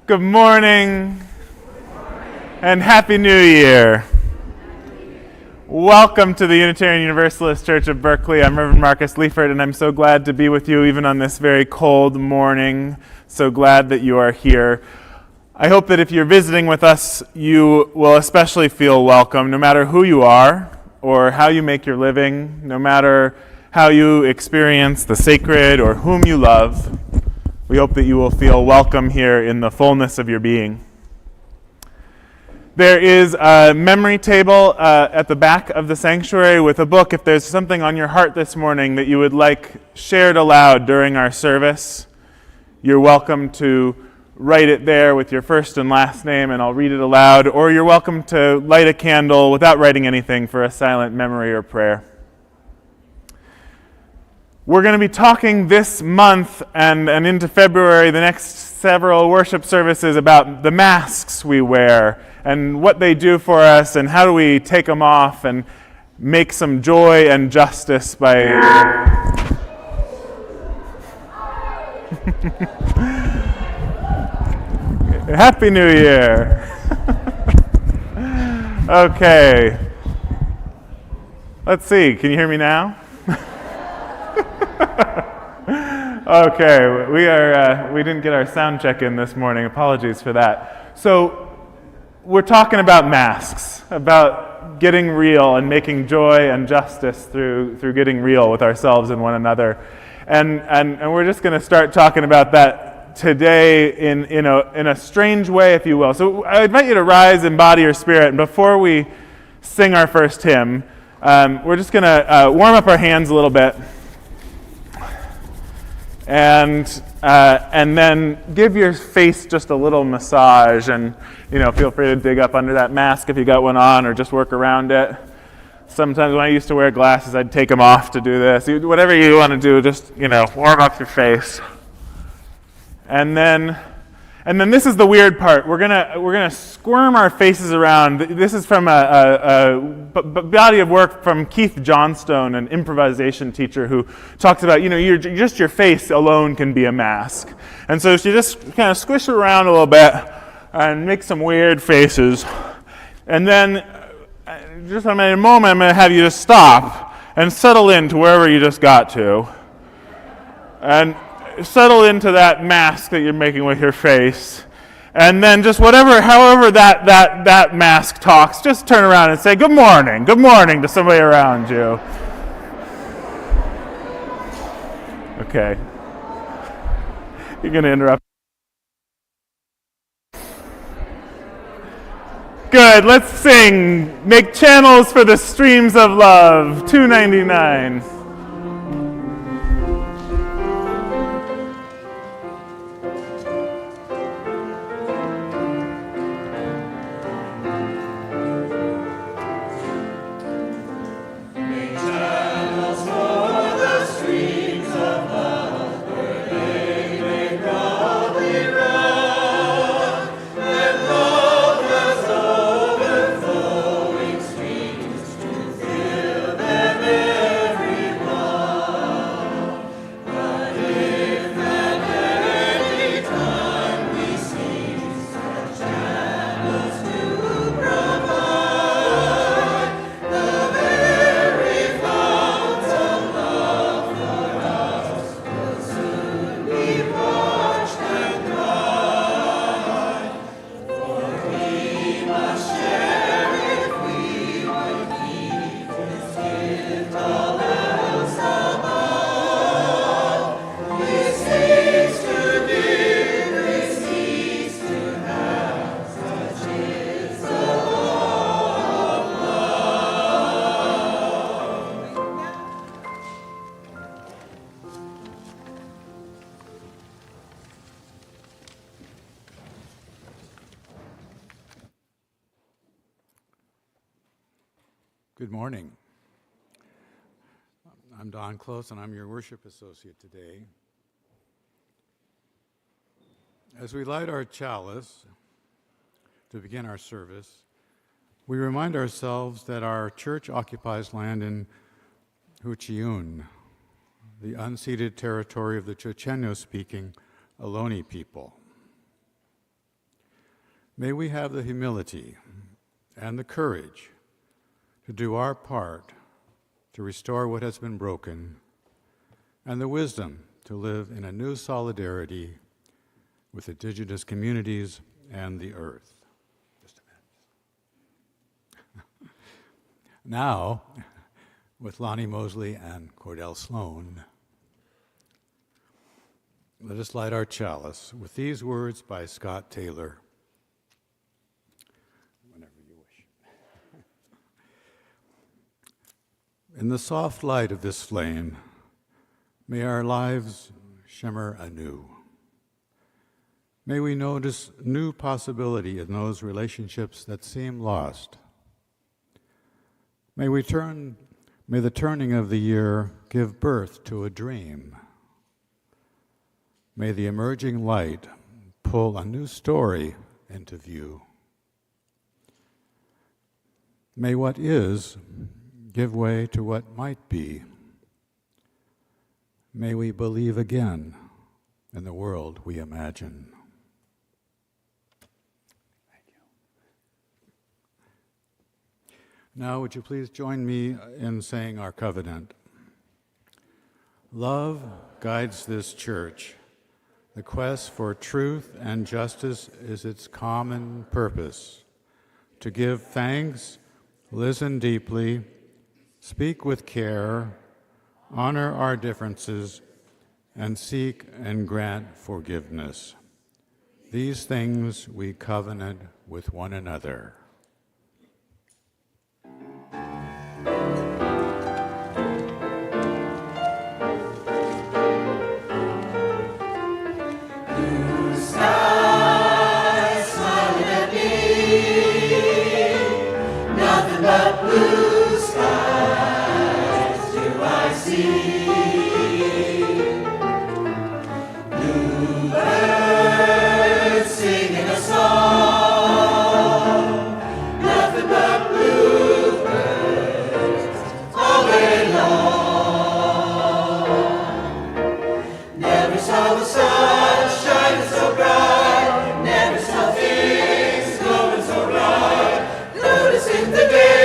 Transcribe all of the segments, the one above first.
Good morning and Happy New Year. Welcome to the Unitarian Universalist Church of Berkeley. I'm Reverend Marcus Liefert, and I'm so glad to be with you even on this very cold morning. So glad that you are here. I hope that if you're visiting with us, you will especially feel welcome, no matter who you are or how you make your living, no matter how you experience the sacred or whom you love. We hope that you will feel welcome here in the fullness of your being. There is a memory table at the back of the sanctuary with a book. If there's something on your heart this morning that you would like shared aloud during our service, you're welcome to write it there with your first and last name, and I'll read it aloud. Or you're welcome to light a candle without writing anything for a silent memory or prayer. We're going to be talking this month and into February, the next several worship services, about the masks we wear and what they do for us and how do we take them off and make some joy and justice by... Happy New Year! Okay. Let's see, can you hear me now? Okay, we didn't get our sound check in this morning. Apologies for that. So we're talking about masks, about getting real and making joy and justice through getting real with ourselves and one another. And we're just going to start talking about that today in a strange way, if you will. So I invite you to rise in body or spirit. And before we sing our first hymn, we're just going to warm up our hands a little bit. And then give your face just a little massage, and feel free to dig up under that mask if you got one on, or just work around it. Sometimes when I used to wear glasses, I'd take them off to do this. Whatever you want to do, just warm up your face. And then this is the weird part. We're gonna squirm our faces around. This is from a body of work from Keith Johnstone, an improvisation teacher, who talks about just your face alone can be a mask. And so you just kind of squish it around a little bit and make some weird faces. And then just in a moment, I'm going to have you just stop and settle into wherever you just got to. And settle into that mask that you're making with your face. And then just however that mask talks, just turn around and say, good morning to somebody around you. Okay. You're going to interrupt. Good, let's sing. Make channels for the streams of love, 299. Good morning. I'm Don Close, and I'm your worship associate today. As we light our chalice to begin our service, we remind ourselves that our church occupies land in Huchiun, the unceded territory of the Chochenyo-speaking Ohlone people. May we have the humility and the courage to do our part to restore what has been broken, and the wisdom to live in a new solidarity with indigenous communities and the earth. Just a minute. Now, with Lonnie Mosley and Cordell Sloan, let us light our chalice with these words by Scott Taylor. Whenever you wish. In the soft light of this flame, may our lives shimmer anew. May we notice new possibility in those relationships that seem lost. May the turning of the year give birth to a dream. May the emerging light pull a new story into view. May what is give way to what might be. May we believe again in the world we imagine. Thank you. Now, would you please join me in saying our covenant? Love guides this church. The quest for truth and justice is its common purpose. To give thanks, listen deeply, speak with care, honor our differences, and seek and grant forgiveness. These things we covenant with one another. Blue skies do I see. Bluebirds singing a song. Nothing but bluebirds all day long. Never saw the sun shining so bright. Never saw things glowing so bright. Noticing the day.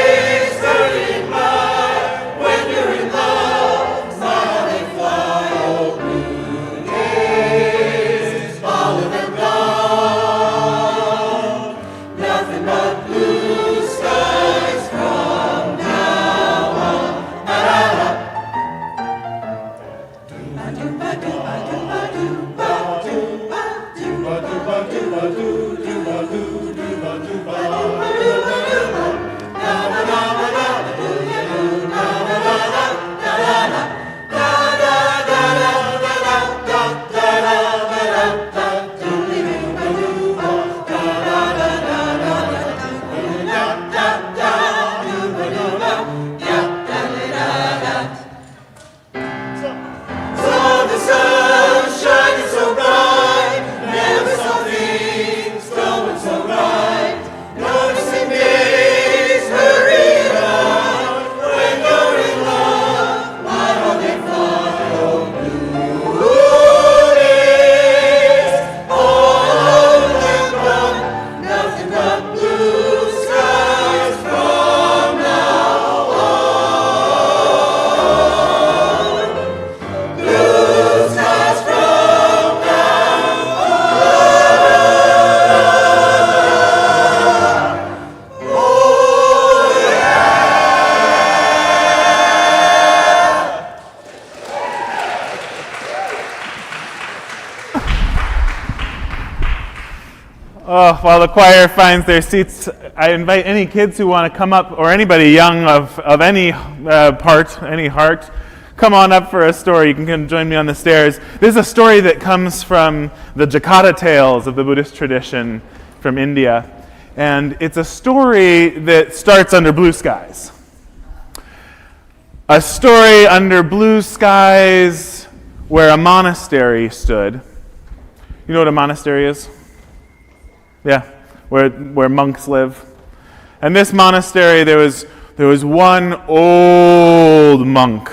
While the choir finds their seats, I invite any kids who want to come up, or anybody young of any part, any heart, come on up for a story. You can come join me on the stairs. This is a story that comes from the Jakarta tales of the Buddhist tradition from India. And it's a story that starts under blue skies. A story under blue skies where a monastery stood. You know what a monastery is? Yeah, where monks live. And this monastery, there was one old monk.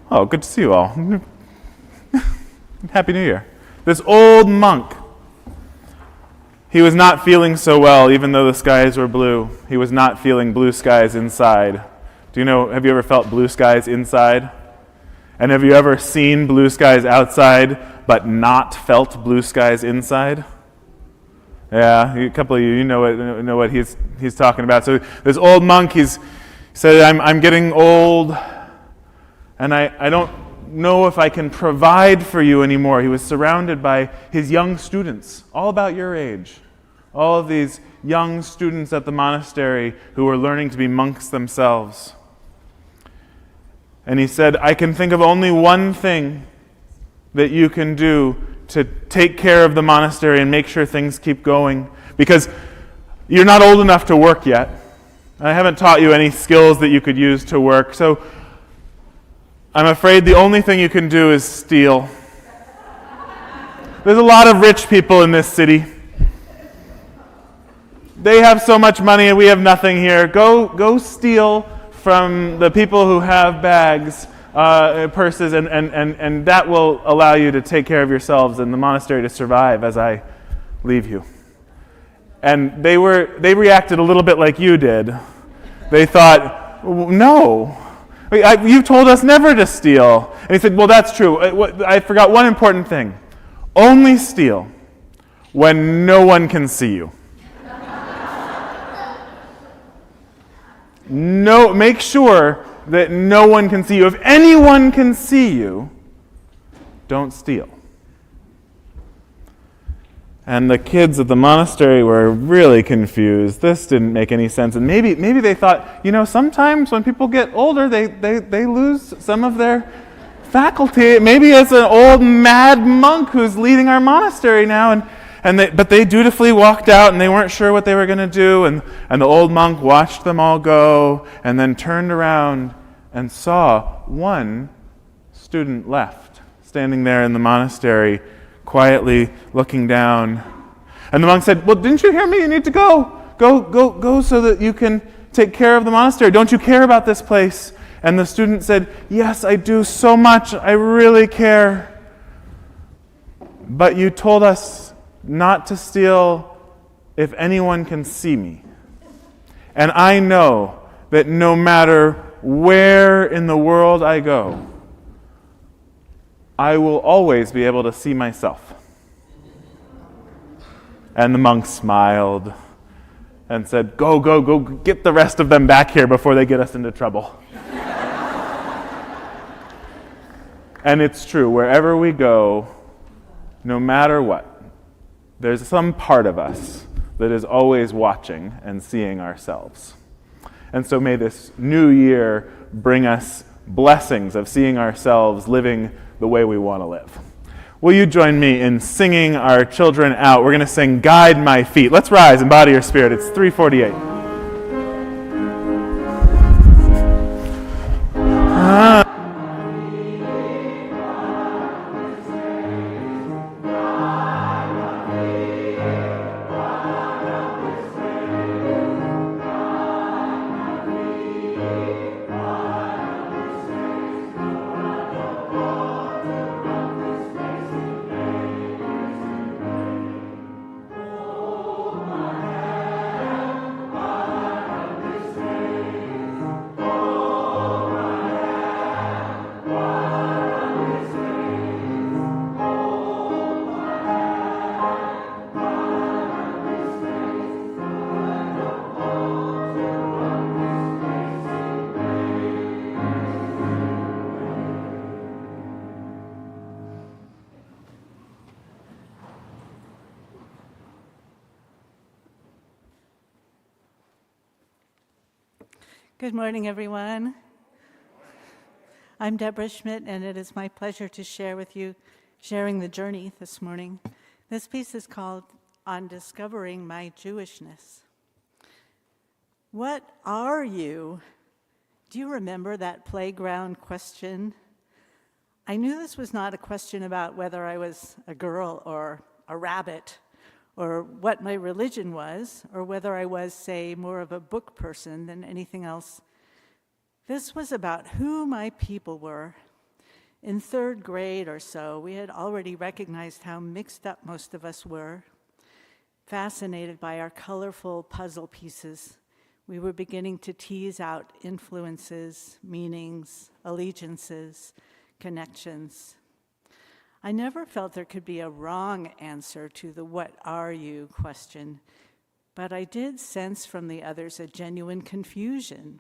Oh, good to see you all. Happy New Year. This old monk He was not feeling so well, even though the skies were blue. He was not feeling blue skies inside. Have you ever felt blue skies inside? And have you ever seen blue skies outside, but not felt blue skies inside? Yeah, a couple of you know what he's talking about. So this old monk, he said, I'm getting old, and I don't know if I can provide for you anymore. He was surrounded by his young students, all about your age. All of these young students at the monastery who were learning to be monks themselves. And he said, I can think of only one thing that you can do to take care of the monastery and make sure things keep going, because you're not old enough to work yet. I haven't taught you any skills that you could use to work, so I'm afraid the only thing you can do is steal. There's a lot of rich people in this city. They have so much money and we have nothing here. Go steal from the people who have bags, purses, and that will allow you to take care of yourselves and the monastery to survive as I leave you. And they reacted a little bit like you did. They thought, no, you told us never to steal. And he said, well, that's true. I forgot one important thing. Only steal when no one can see you. No, make sure that no one can see you. If anyone can see you, don't steal. And the kids at the monastery were really confused. This didn't make any sense. And maybe they thought, sometimes when people get older, they lose some of their faculty. Maybe it's an old mad monk who's leading our monastery now. But they dutifully walked out, and they weren't sure what they were going to do. And the old monk watched them all go, and then turned around and saw one student left, standing there in the monastery, quietly looking down. And the monk said, well, didn't you hear me? You need to go. Go so that you can take care of the monastery. Don't you care about this place? And the student said, yes, I do so much. I really care. But you told us not to steal if anyone can see me. And I know that no matter where in the world I go, I will always be able to see myself. And the monk smiled and said, go, get the rest of them back here before they get us into trouble. And it's true, wherever we go, no matter what, there's some part of us that is always watching and seeing ourselves. And so may this new year bring us blessings of seeing ourselves living the way we want to live. Will you join me in singing our children out? We're going to sing Guide My Feet. Let's rise and body your spirit. It's 3:48. Good morning, everyone. I'm Deborah Schmidt, and it is my pleasure to share with you, sharing the journey this morning. This piece is called On Discovering My Jewishness. What are you? Do you remember that playground question? I knew this was not a question about whether I was a girl or a rabbit, or what my religion was, or whether I was, say, more of a book person than anything else. This was about who my people were. In third grade or so, we had already recognized how mixed up most of us were. Fascinated by our colorful puzzle pieces, we were beginning to tease out influences, meanings, allegiances, connections. I never felt there could be a wrong answer to the "what are you" question, but I did sense from the others a genuine confusion.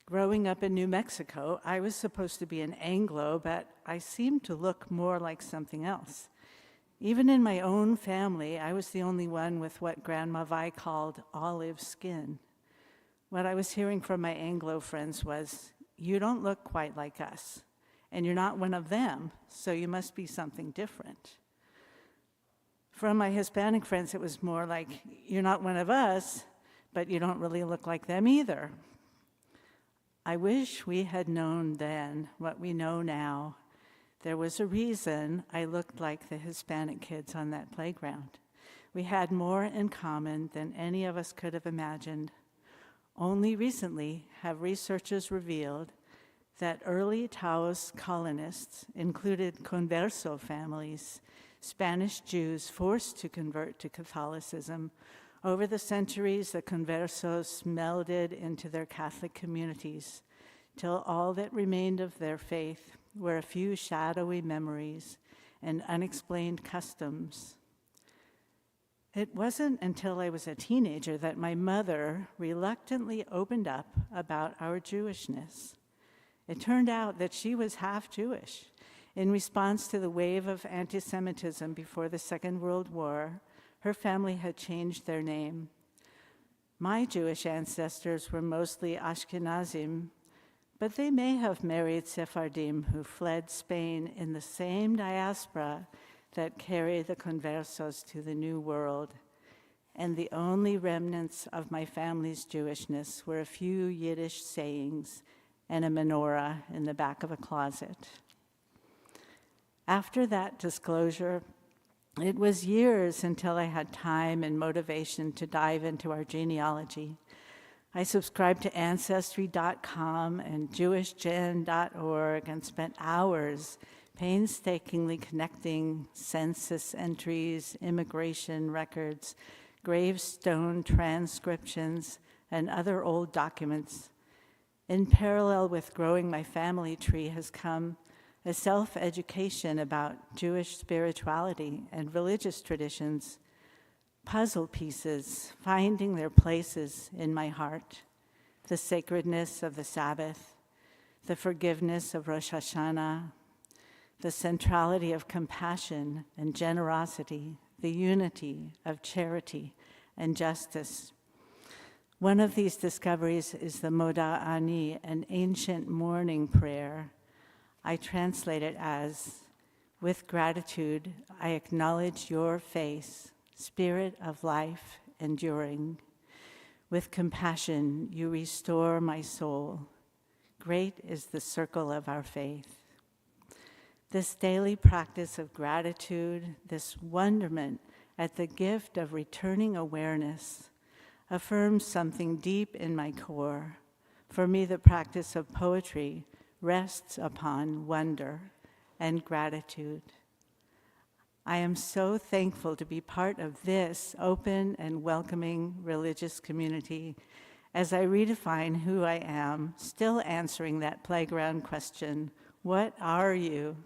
Growing up in New Mexico, I was supposed to be an Anglo, but I seemed to look more like something else. Even in my own family, I was the only one with what Grandma Vi called olive skin. What I was hearing from my Anglo friends was, "You don't look quite like us, and you're not one of them, so you must be something different." From my Hispanic friends, it was more like, "You're not one of us, but you don't really look like them either." I wish we had known then what we know now. There was a reason I looked like the Hispanic kids on that playground. We had more in common than any of us could have imagined. Only recently have researchers revealed that early Taos colonists included converso families, Spanish Jews forced to convert to Catholicism. Over the centuries, the conversos melded into their Catholic communities, till all that remained of their faith were a few shadowy memories and unexplained customs. It wasn't until I was a teenager that my mother reluctantly opened up about our Jewishness. It turned out that she was half Jewish. In response to the wave of anti-Semitism before the Second World War, her family had changed their name. My Jewish ancestors were mostly Ashkenazim, but they may have married Sephardim who fled Spain in the same diaspora that carried the conversos to the New World. And the only remnants of my family's Jewishness were a few Yiddish sayings and a menorah in the back of a closet. After that disclosure, it was years until I had time and motivation to dive into our genealogy. I subscribed to Ancestry.com and JewishGen.org and spent hours painstakingly connecting census entries, immigration records, gravestone transcriptions, and other old documents. In parallel with growing my family tree has come a self-education about Jewish spirituality and religious traditions, puzzle pieces finding their places in my heart, the sacredness of the Sabbath, the forgiveness of Rosh Hashanah, the centrality of compassion and generosity, the unity of charity and justice. One of these discoveries is the Moda Ani, an ancient morning prayer. I translate it as, "With gratitude, I acknowledge your face, spirit of life enduring. With compassion, you restore my soul. Great is the circle of our faith." This daily practice of gratitude, this wonderment at the gift of returning awareness, affirms something deep in my core. For me, the practice of poetry rests upon wonder and gratitude. I am so thankful to be part of this open and welcoming religious community as I redefine who I am, still answering that playground question, what are you?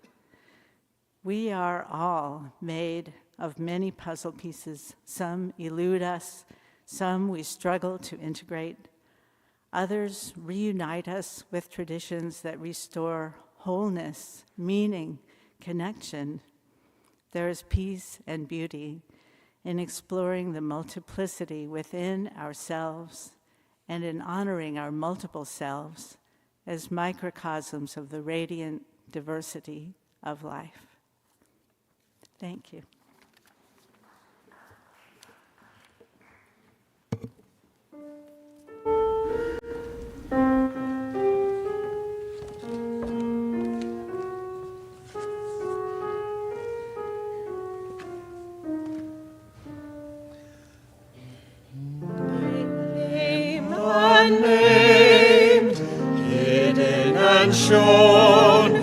We are all made of many puzzle pieces. Some elude us, some we struggle to integrate. Others reunite us with traditions that restore wholeness, meaning, connection. There is peace and beauty in exploring the multiplicity within ourselves and in honoring our multiple selves as microcosms of the radiant diversity of life. Thank you. Unnamed, hidden and shown,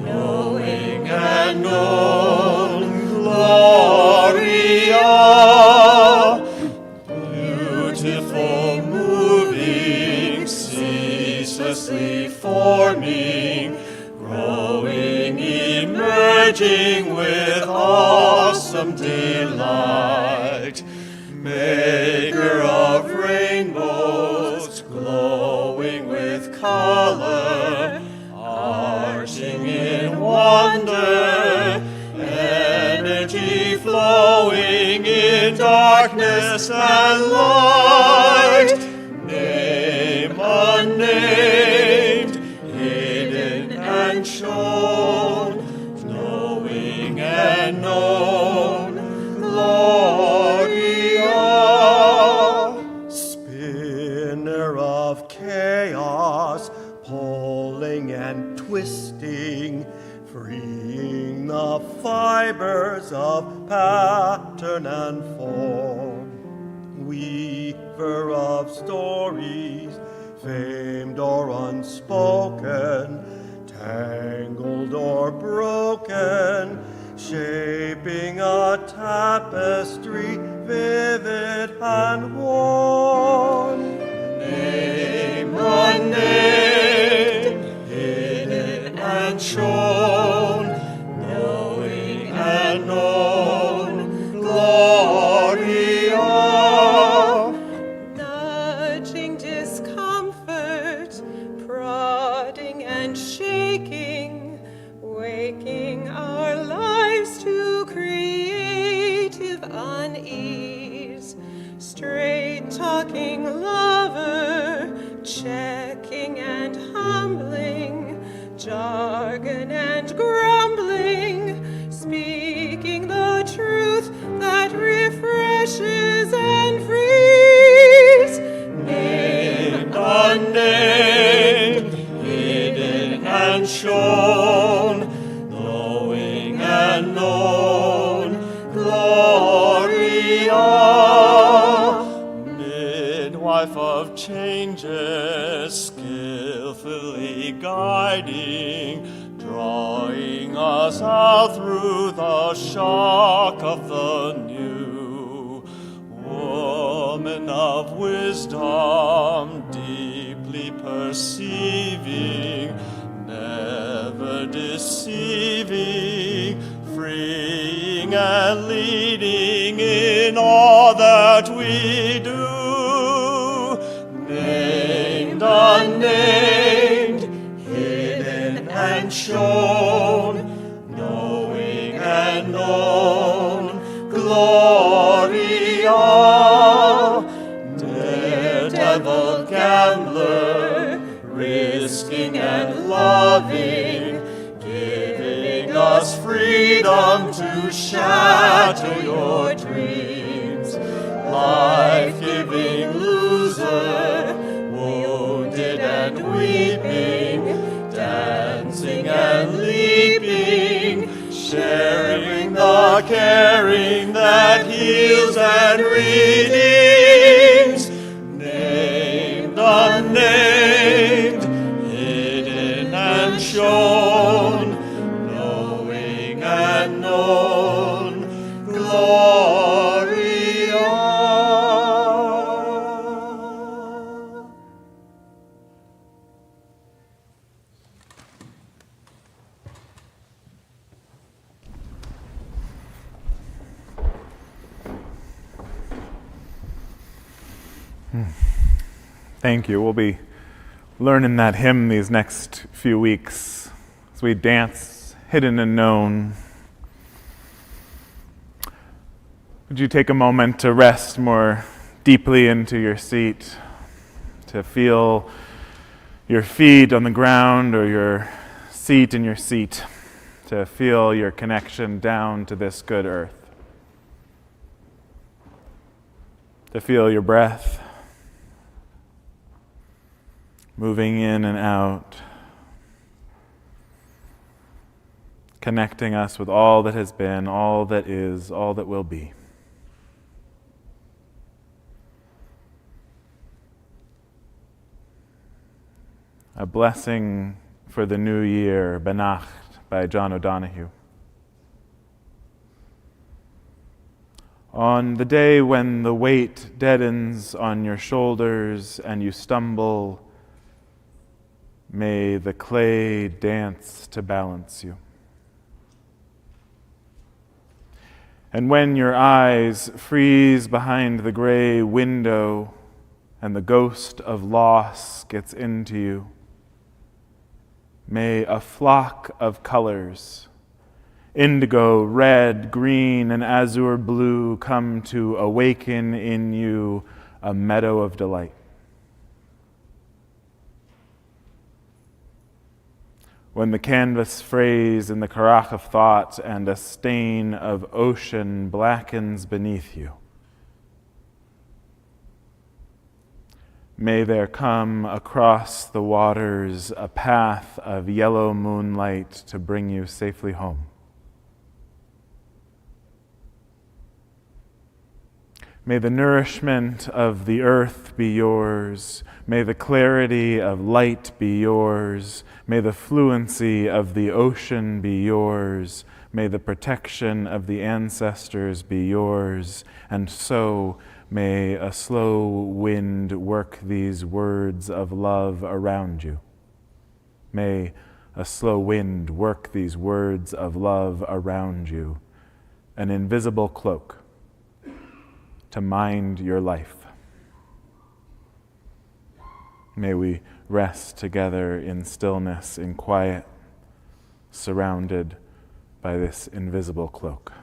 knowing and known, Lord. some delight. Maker of rainbows, glowing with color, arching in wonder, energy flowing in darkness and light. Name unnamed, hidden and shown, knowing and known, Gloria. Spinner of chaos, pulling and twisting, freeing the fibers of pattern and form. Weaver of stories, famed or unspoken, tangled or broken, shaping a tapestry vivid and warm. Name unnamed, hidden and shown, knowing and known, Gloria. Nudging discomfort, prodding and shaking, waking our lives to creative unease. Straight talking lover, checking and humbling, jargon and grumbling, speaking the truth that refreshes and frees. Named, unnamed, hidden and shown, knowing and known, Gloria. Midwife of changes, skillfully guiding, drawing us out through the shock of the new. Woman of wisdom, deeply perceiving, never deceiving, freeing and leading in all that we do. Named, unnamed, hidden and shown, knowing and known, Gloria. Daredevil gambler, risking and loving, giving us freedom to shatter your dreams. Life-giving loser, wounded and weeping, dancing and leaping, sharing the caring that heals and redeems. Named, unnamed, hidden and shown, knowing and known, Gloria. Thank you. We'll be learning that hymn these next few weeks as we dance hidden and known. Would you take a moment to rest more deeply into your seat, to feel your feet on the ground or your seat in your seat, to feel your connection down to this good earth, to feel your breath moving in and out, connecting us with all that has been, all that is, all that will be. A blessing for the new year, Benacht by John O'Donohue. On the day when the weight deadens on your shoulders and you stumble, may the clay dance to balance you. And when your eyes freeze behind the gray window and the ghost of loss gets into you, may a flock of colors, indigo, red, green, and azure blue, come to awaken in you a meadow of delight. When the canvas frays in the carach of thought and a stain of ocean blackens beneath you, may there come across the waters a path of yellow moonlight to bring you safely home. May the nourishment of the earth be yours. May the clarity of light be yours. May the fluency of the ocean be yours. May the protection of the ancestors be yours. And so may a slow wind work these words of love around you. May a slow wind work these words of love around you. An invisible cloak to mind your life. May we rest together in stillness, in quiet, surrounded by this invisible cloak.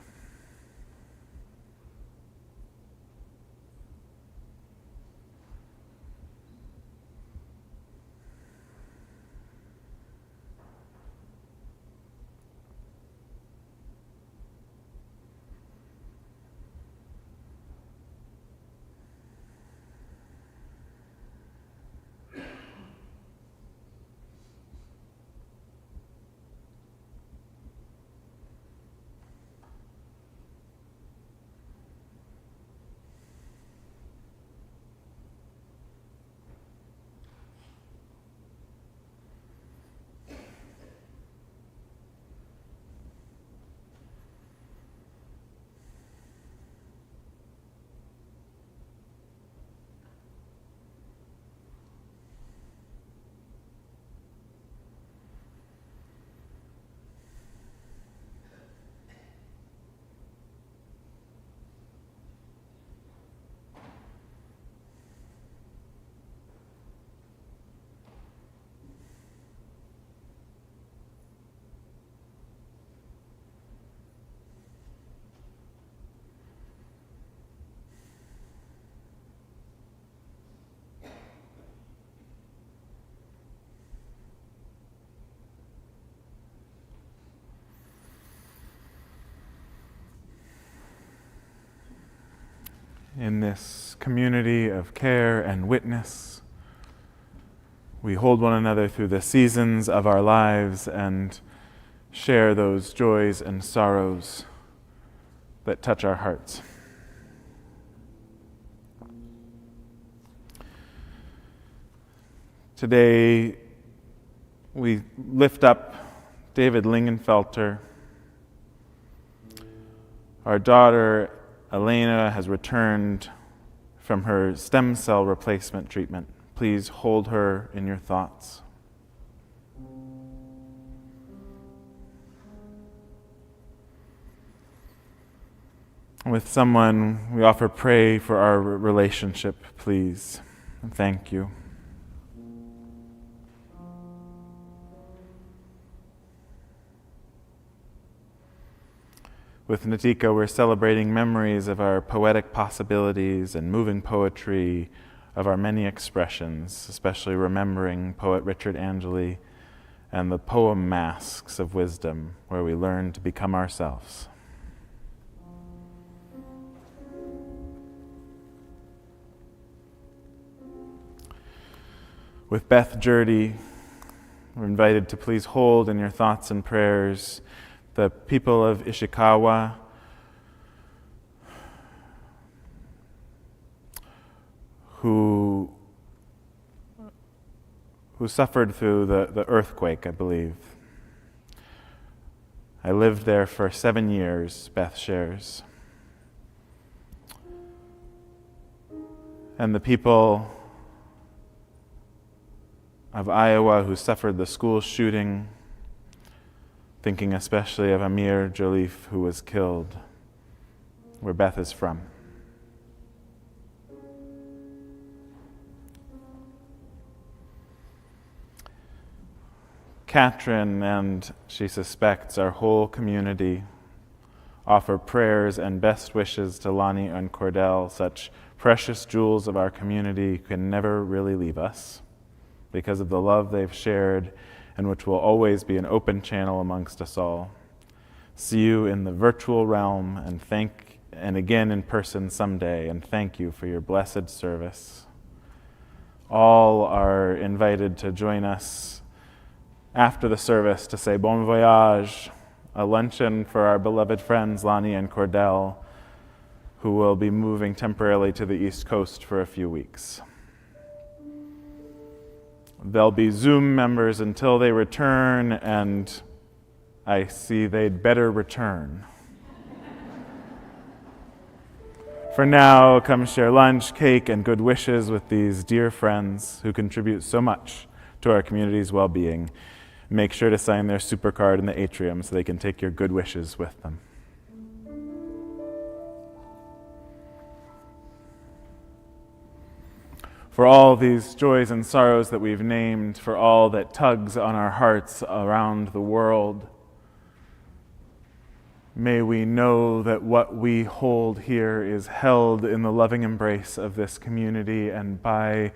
In this community of care and witness, we hold one another through the seasons of our lives and share those joys and sorrows that touch our hearts. Today, we lift up David Lingenfelter. Our daughter Elena has returned from her stem cell replacement treatment. Please hold her in your thoughts. With someone, we offer pray for our relationship, please. And thank you. With Natika, we're celebrating memories of our poetic possibilities and moving poetry of our many expressions, especially remembering poet Richard Angeli and the poem Masks of Wisdom, where we learn to become ourselves. With Beth Jurdy, we're invited to please hold in your thoughts and prayers the people of Ishikawa who suffered through the earthquake, I believe. I lived there for 7 years, Beth shares. And the people of Iowa who suffered the school shooting, thinking especially of Amir Joliffe, who was killed. where Beth is from. Katrin and, she suspects, our whole community offer prayers and best wishes to Lonnie and Cordell, such precious jewels of our community who can never really leave us because of the love they've shared and which will always be an open channel amongst us all. See you in the virtual realm and again in person someday, and thank you for your blessed service. All are invited to join us after the service to say bon voyage, a luncheon for our beloved friends Lonnie and Cordell, who will be moving temporarily to the East Coast for a few weeks. They'll be Zoom members until they return, and I see they'd better return. For now, come share lunch, cake, and good wishes with these dear friends who contribute so much to our community's well-being. Make sure to sign their supercard in the atrium so they can take your good wishes with them. For all these joys and sorrows that we've named, for all that tugs on our hearts around the world, may we know that what we hold here is held in the loving embrace of this community and by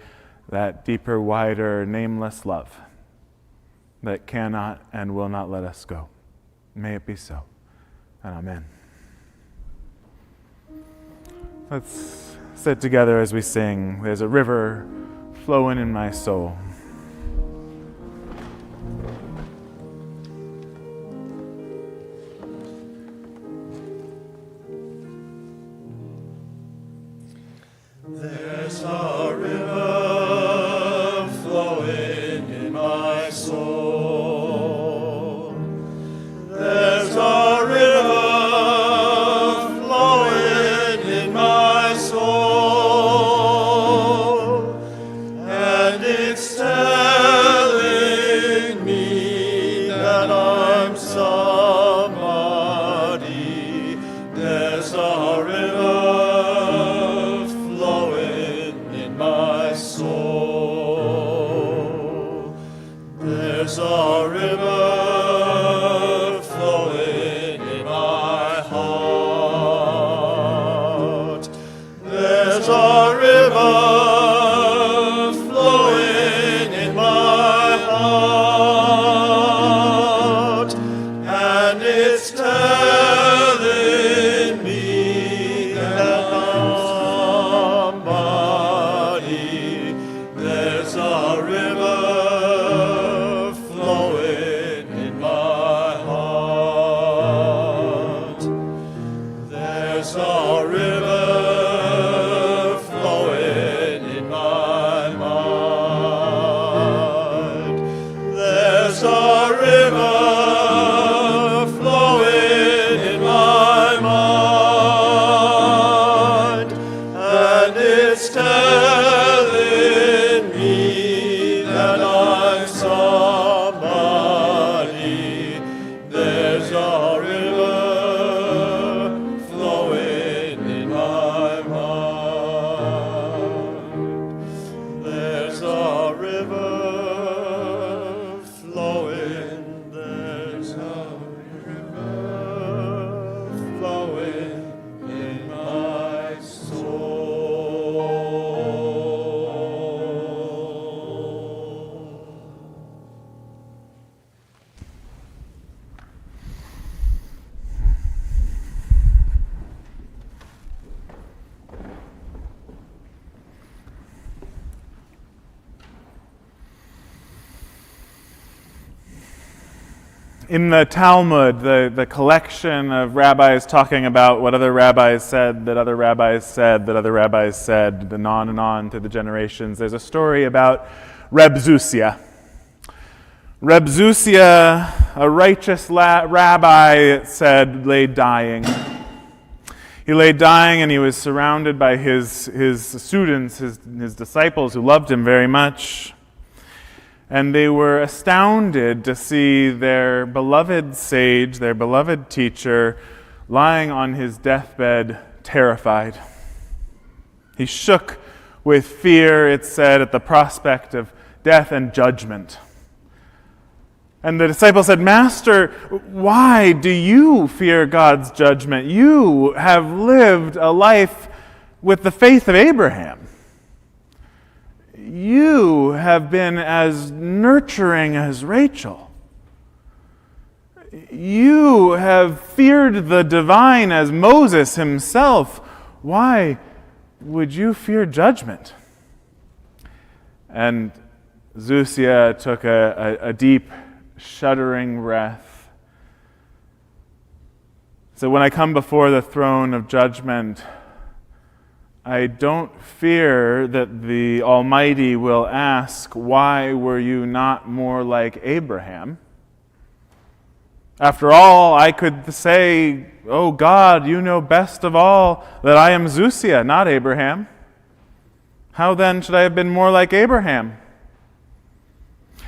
that deeper, wider, nameless love that cannot and will not let us go. May it be so, and amen. Let's sit together as we sing, "There's a river flowing in my soul." There's a river flowing in my soul. There's a river flowing in my soul, and it's telling me that I'm somebody. There's a river soul. There's a river flowing in my heart. There's a river flowing in my heart, and it's telling me that I'm somebody. There's a river flowing in my heart. There's a river flowing in my mind. There's a river flowing in my mind, and it's telling me that I'm somebody. There's a river flowing in my mind. There's a river flowing. There's a river flowing in my soul. In the Talmud, the collection of rabbis talking about what other rabbis said, that other rabbis said, that other rabbis said, and on through the generations, there's a story about Reb Zusia. Reb Zusia, a righteous rabbi, it said, lay dying. He lay dying and he was surrounded by his students, his disciples who loved him very much. And they were astounded to see their beloved sage, their beloved teacher, lying on his deathbed, terrified. He shook with fear, it said, at the prospect of death and judgment. And the disciple said, "Master, why do you fear God's judgment? You have lived a life with the faith of Abraham. You have been as nurturing as Rachel. You have feared the divine as Moses himself. Why would you fear judgment?" And Zusia took a deep, shuddering breath. So when I come before the throne of judgment, I don't fear that the Almighty will ask, "Why were you not more like Abraham?" After all, I could say, "Oh God, you know best of all that I am Zusia, not Abraham. How then should I have been more like Abraham?"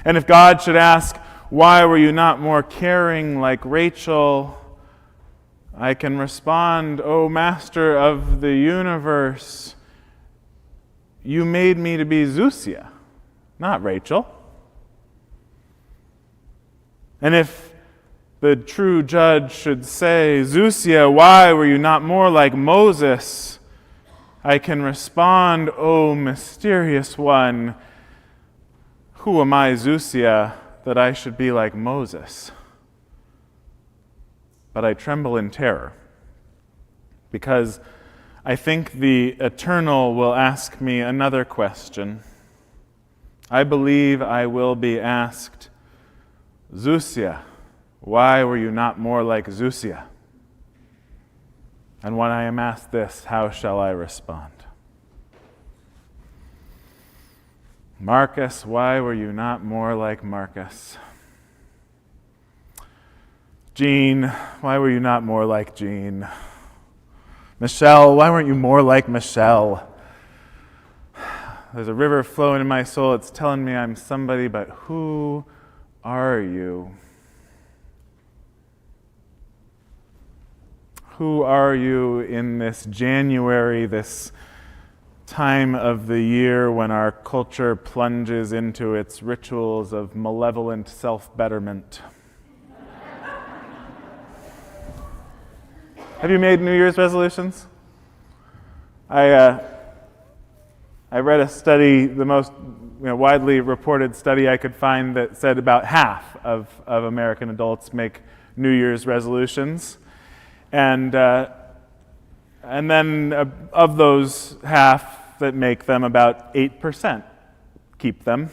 And if God should ask, "Why were you not more caring like Rachel?" I can respond, "O Master of the universe, you made me to be Zusia, not Rachel." And if the true judge should say, "Zusia, why were you not more like Moses?" I can respond, "O mysterious one, who am I, Zusia, that I should be like Moses?" But I tremble in terror, because I think the Eternal will ask me another question. I believe I will be asked, "Zusia, why were you not more like Zusia?" And when I am asked this, how shall I respond? "Marcus, why were you not more like Marcus?" "Jean, why were you not more like Jean?" "Michelle, why weren't you more like Michelle?" There's a river flowing in my soul. It's telling me I'm somebody, but who are you? Who are you in this January, this time of the year when our culture plunges into its rituals of malevolent self-betterment? Have you made New Year's resolutions? I read a study, the most widely reported study I could find, that said about half of American adults make New Year's resolutions. And then of those half that make them, about 8% keep them.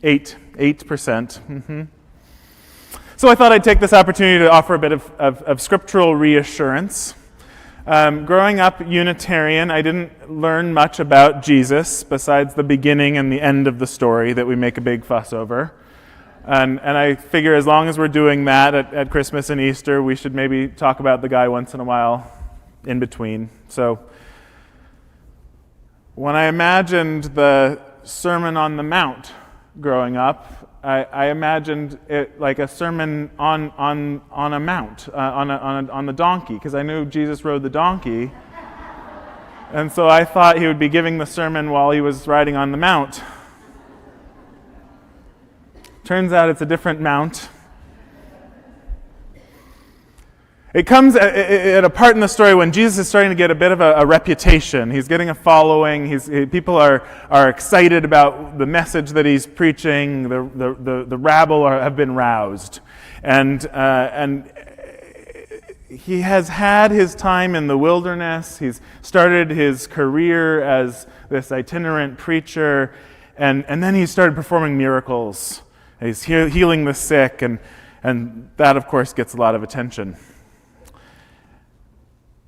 8%. Mm-hmm. So I thought I'd take this opportunity to offer a bit of scriptural reassurance. Growing up Unitarian, I didn't learn much about Jesus besides the beginning and the end of the story that we make a big fuss over. And I figure as long as we're doing that at Christmas and Easter, we should maybe talk about the guy once in a while in between. So when I imagined the Sermon on the Mount growing up, I imagined it like a sermon on a mount, on the donkey, because I knew Jesus rode the donkey. And so I thought he would be giving the sermon while he was riding on the mount. Turns out it's a different mount. It comes at a part in the story when Jesus is starting to get a bit of a reputation. He's getting a following. People are excited about the message that he's preaching. The rabble have been roused, and he has had his time in the wilderness. He's started his career as this itinerant preacher, and then he started performing miracles. He's healing the sick, and that, of course, gets a lot of attention.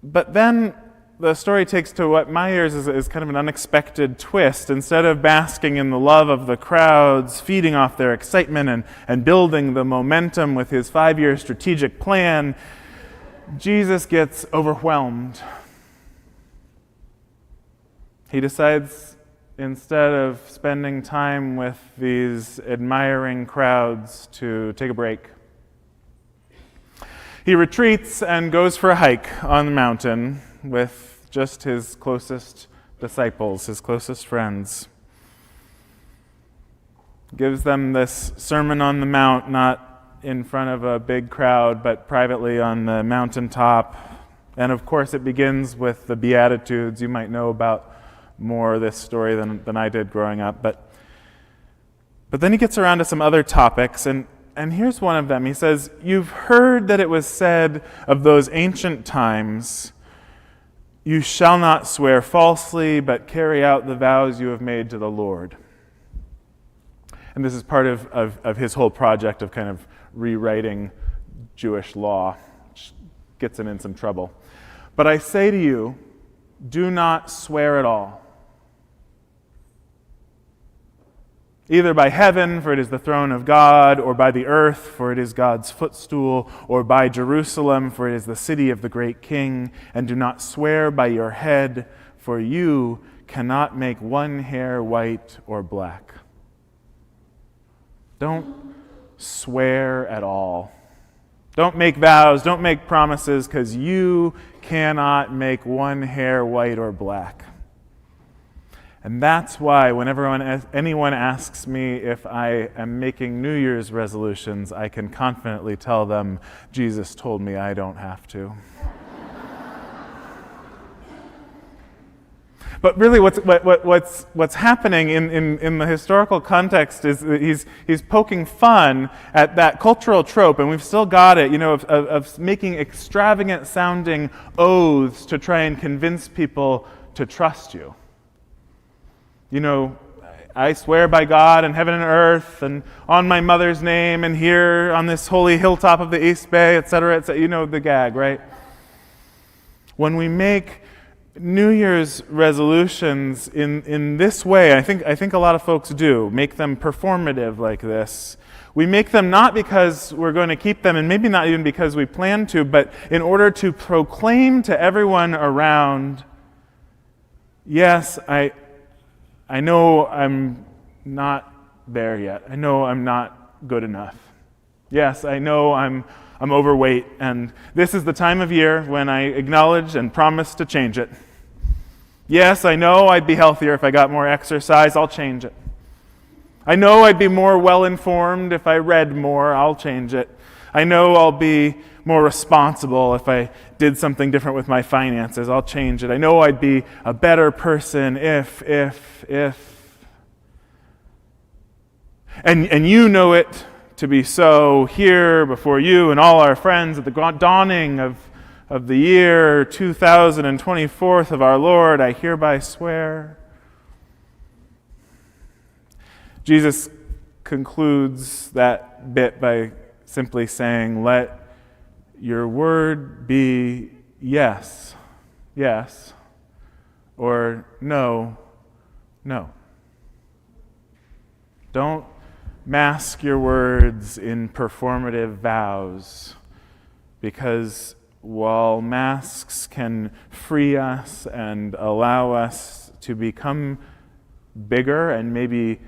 But then the story takes to what my ears is kind of an unexpected twist. Instead of basking in the love of the crowds, feeding off their excitement and building the momentum with his 5-year strategic plan, Jesus gets overwhelmed. He decides, instead of spending time with these admiring crowds, to take a break. He retreats and goes for a hike on the mountain with just his closest disciples, his closest friends. Gives them this Sermon on the Mount, not in front of a big crowd, but privately on the mountaintop. And of course, it begins with the Beatitudes. You might know about more of this story than I did growing up. But then he gets around to some other topics, and here's one of them. He says, "You've heard that it was said of those ancient times, 'You shall not swear falsely, but carry out the vows you have made to the Lord.'" And this is part of his whole project of kind of rewriting Jewish law, which gets him in some trouble. "But I say to you, do not swear at all, either by heaven, for it is the throne of God, or by the earth, for it is God's footstool, or by Jerusalem, for it is the city of the great King. And do not swear by your head, for you cannot make one hair white or black." Don't swear at all. Don't make vows, don't make promises, because you cannot make one hair white or black. And that's why whenever anyone asks me if I am making New Year's resolutions, I can confidently tell them, Jesus told me I don't have to. But really what's happening in the historical context is that he's poking fun at that cultural trope, and we've still got it, of making extravagant sounding oaths to try and convince people to trust you. I swear by God and heaven and earth and on my mother's name and here on this holy hilltop of the East Bay, etc., etc. You know the gag, right? When we make New Year's resolutions in this way, I think a lot of folks do, make them performative like this. We make them not because we're going to keep them, and maybe not even because we plan to, but in order to proclaim to everyone around, yes, I know I'm not there yet. I know I'm not good enough. Yes, I know I'm overweight, and this is the time of year when I acknowledge and promise to change it. Yes, I know I'd be healthier if I got more exercise. I'll change it. I know I'd be more well-informed if I read more. I'll change it. I know I'll be more responsible if I did something different with my finances. I'll change it. I know I'd be a better person if. And you know it to be so here before you and all our friends at the dawning of the year 2024 of our Lord, I hereby swear. Jesus concludes that bit by simply saying, let your word be yes, yes, or no, no. Don't mask your words in performative vows, because while masks can free us and allow us to become bigger and maybe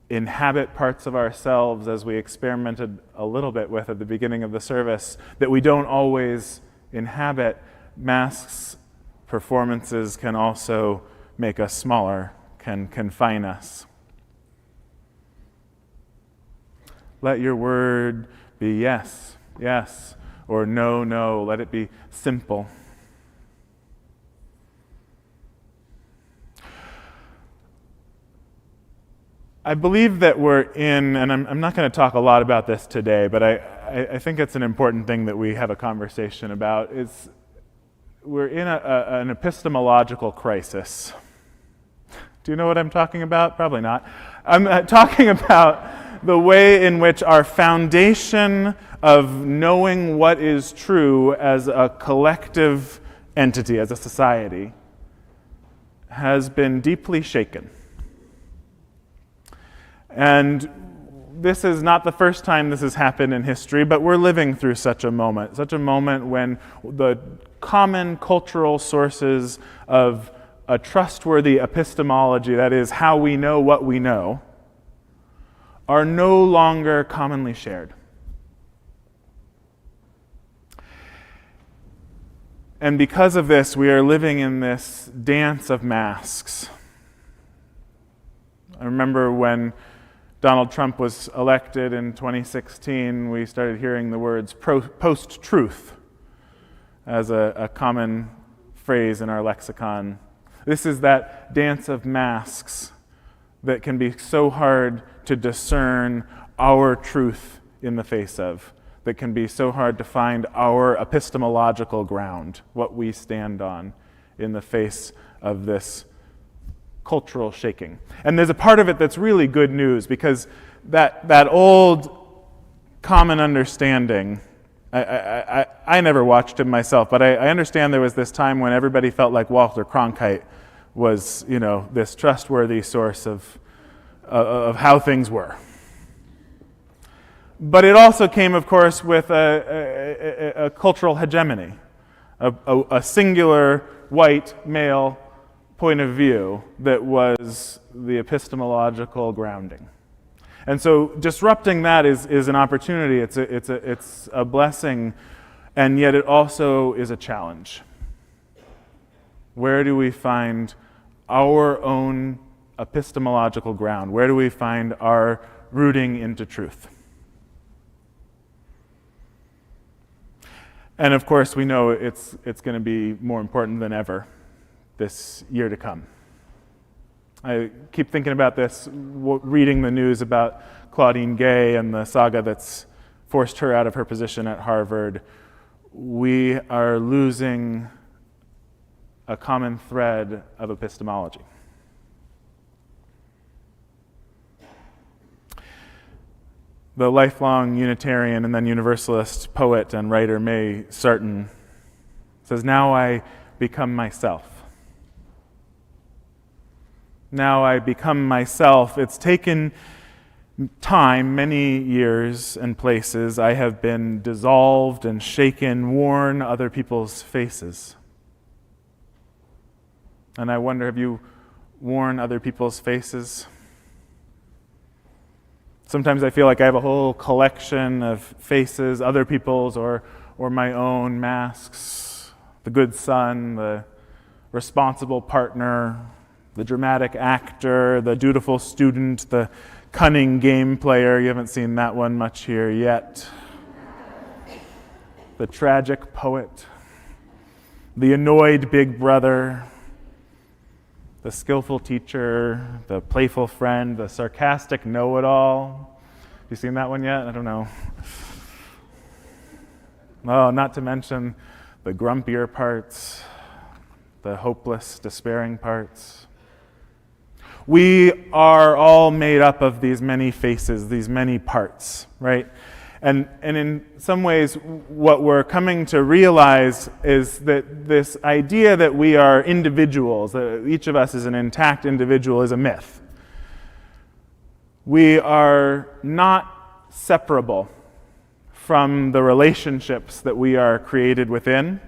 inhabit parts of ourselves, as we experimented a little bit with at the beginning of the service, that we don't always inhabit, masks, performances can also make us smaller, can confine us. Let your word be yes, yes, or no, no. Let it be simple. I believe that we're in, and I'm not going to talk a lot about this today, but I think it's an important thing that we have a conversation about, is we're in an epistemological crisis. Do you know what I'm talking about? Probably not. I'm talking about the way in which our foundation of knowing what is true as a collective entity, as a society, has been deeply shaken. And this is not the first time this has happened in history, but we're living through such a moment when the common cultural sources of a trustworthy epistemology, that is, how we know what we know, are no longer commonly shared. And because of this, we are living in this dance of masks. I remember when Donald Trump was elected in 2016, we started hearing the words post-truth as a common phrase in our lexicon. This is that dance of masks that can be so hard to discern our truth in the face of, that can be so hard to find our epistemological ground, what we stand on in the face of this cultural shaking. And there's a part of it that's really good news, because that old common understanding, I never watched him myself, but I understand there was this time when everybody felt like Walter Cronkite was, this trustworthy source of how things were. But it also came, of course, with a cultural hegemony, a singular white male point of view that was the epistemological grounding. And so disrupting that is an opportunity, it's a blessing, and yet it also is a challenge. Where do we find our own epistemological ground? Where do we find our rooting into truth? And of course, we know it's going to be more important than ever this year to come. I keep thinking about this, reading the news about Claudine Gay and the saga that's forced her out of her position at Harvard. We are losing a common thread of epistemology. The lifelong Unitarian and then Universalist poet and writer May Sarton says, "Now I become myself. Now I become myself. It's taken time, many years and places. I have been dissolved and shaken, worn other people's faces." And I wonder, have you worn other people's faces? Sometimes I feel like I have a whole collection of faces, other people's or my own masks. The good son, the responsible partner, the dramatic actor, the dutiful student, the cunning game player. You haven't seen that one much here yet. The tragic poet, the annoyed big brother, the skillful teacher, the playful friend, the sarcastic know-it-all. You seen that one yet? I don't know. Oh, not to mention the grumpier parts, the hopeless, despairing parts. We are all made up of these many faces, these many parts, right? And in some ways, what we're coming to realize is that this idea that we are individuals, that each of us is an intact individual, is a myth. We are not separable from the relationships that we are created within.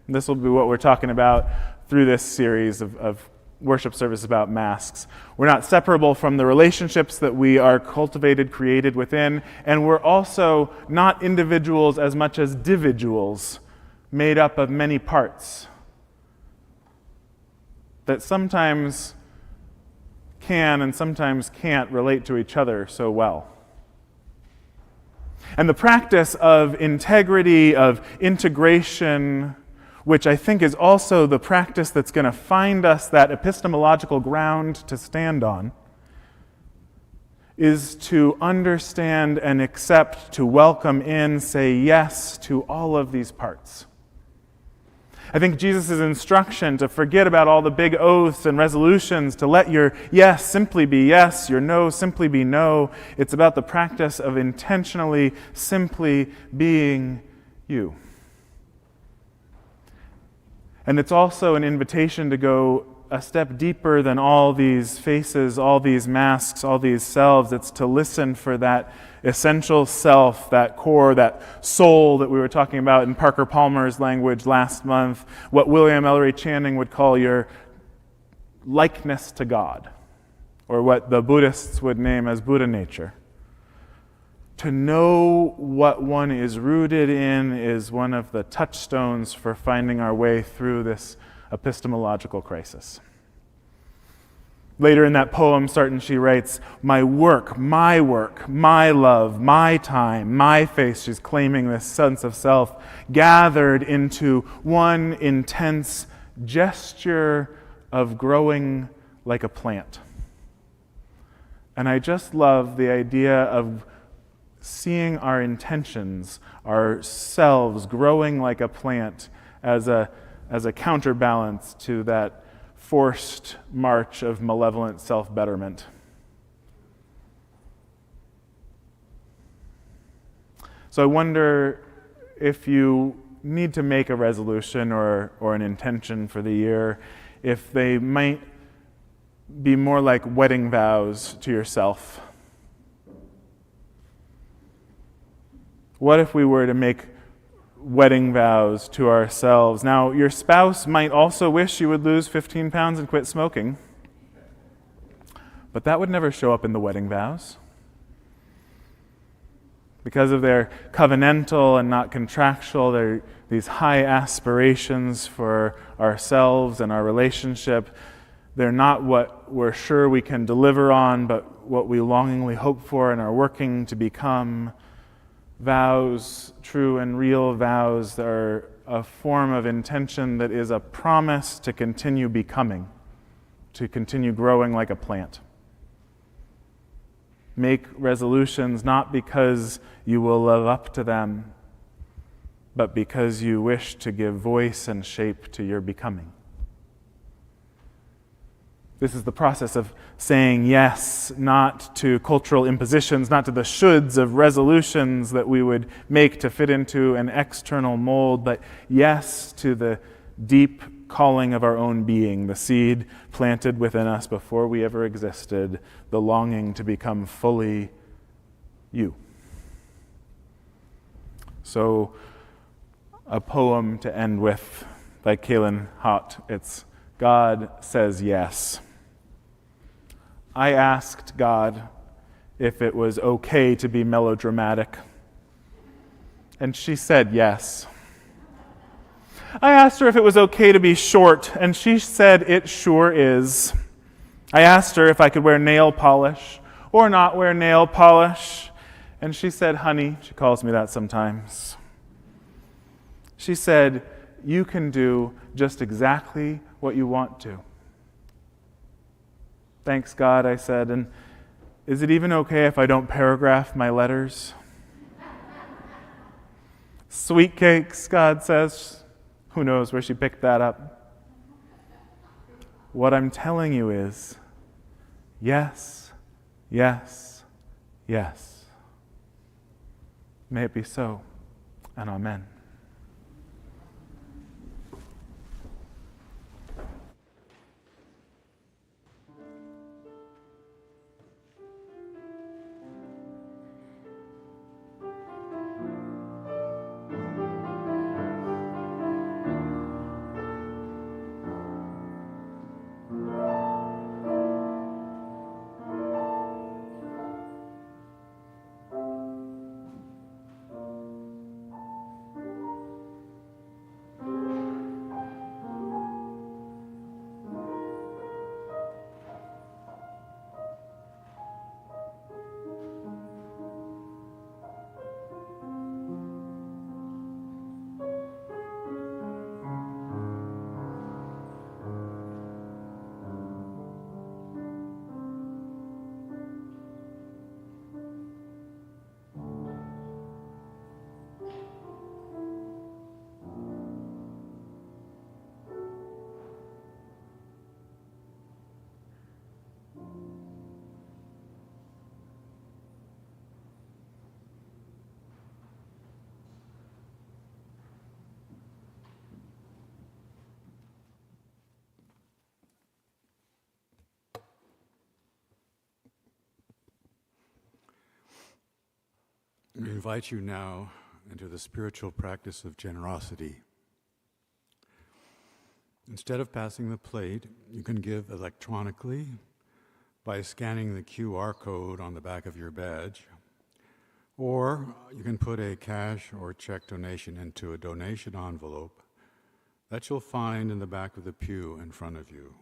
And this will be what we're talking about through this series of worship service about masks. We're not separable from the relationships that we are cultivated, created within, and we're also not individuals as much as dividuals made up of many parts that sometimes can and sometimes can't relate to each other so well. And the practice of integrity, of integration, which I think is also the practice that's going to find us that epistemological ground to stand on, is to understand and accept, to welcome in, say yes to all of these parts. I think Jesus' instruction to forget about all the big oaths and resolutions, to let your yes simply be yes, your no simply be no. It's about the practice of intentionally, simply being you. And it's also an invitation to go a step deeper than all these faces, all these masks, all these selves. It's to listen for that essential self, that core, that soul that we were talking about in Parker Palmer's language last month, what William Ellery Channing would call your likeness to God, or what the Buddhists would name as Buddha nature. To know what one is rooted in is one of the touchstones for finding our way through this epistemological crisis. Later in that poem, Sarton, she writes, my work, my love, my time, my face. She's claiming this sense of self gathered into one intense gesture of growing like a plant. And I just love the idea of seeing our intentions, our selves growing like a plant as a counterbalance to that forced march of malevolent self-betterment. So I wonder if you need to make a resolution or an intention for the year, if they might be more like wedding vows to yourself. What if we were to make wedding vows to ourselves? Now, your spouse might also wish you would lose 15 pounds and quit smoking, but that would never show up in the wedding vows. Because of their covenantal and not contractual, they're these high aspirations for ourselves and our relationship. They're not what we're sure we can deliver on, but what we longingly hope for and are working to become. Vows, true and real vows, are a form of intention that is a promise to continue becoming, to continue growing like a plant. Make resolutions not because you will live up to them, but because you wish to give voice and shape to your becoming. This is the process of saying yes, not to cultural impositions, not to the shoulds of resolutions that we would make to fit into an external mold, but yes to the deep calling of our own being, the seed planted within us before we ever existed, the longing to become fully you. So, a poem to end with by Kaylin Hott. It's God Says Yes. I asked God if it was okay to be melodramatic, and she said yes. I asked her if it was okay to be short, and she said it sure is. I asked her if I could wear nail polish or not wear nail polish, and she said, honey, she calls me that sometimes. She said, you can do just exactly what you want to. Thanks, God, I said, and is it even okay if I don't paragraph my letters? Sweet cakes, God says. Who knows where she picked that up? What I'm telling you is, yes, yes, yes. May it be so, and amen. We invite you now into the spiritual practice of generosity. Instead of passing the plate, you can give electronically by scanning the QR code on the back of your badge, Or you can put a cash or check donation into a donation envelope that you'll find in the back of the pew in front of you.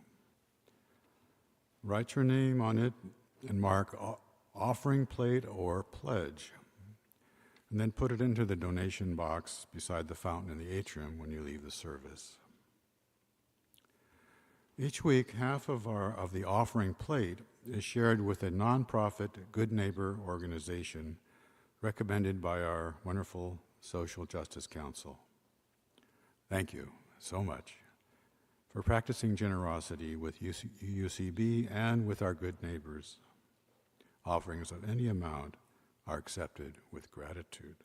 Write your name on it and mark offering plate or pledge, and then put it into the donation box beside the fountain in the atrium when you leave the service. Each week, half of the offering plate is shared with a nonprofit Good Neighbor organization recommended by our wonderful Social Justice Council. Thank you so much for practicing generosity with UCB and with our good neighbors. Offerings of any amount are accepted with gratitude.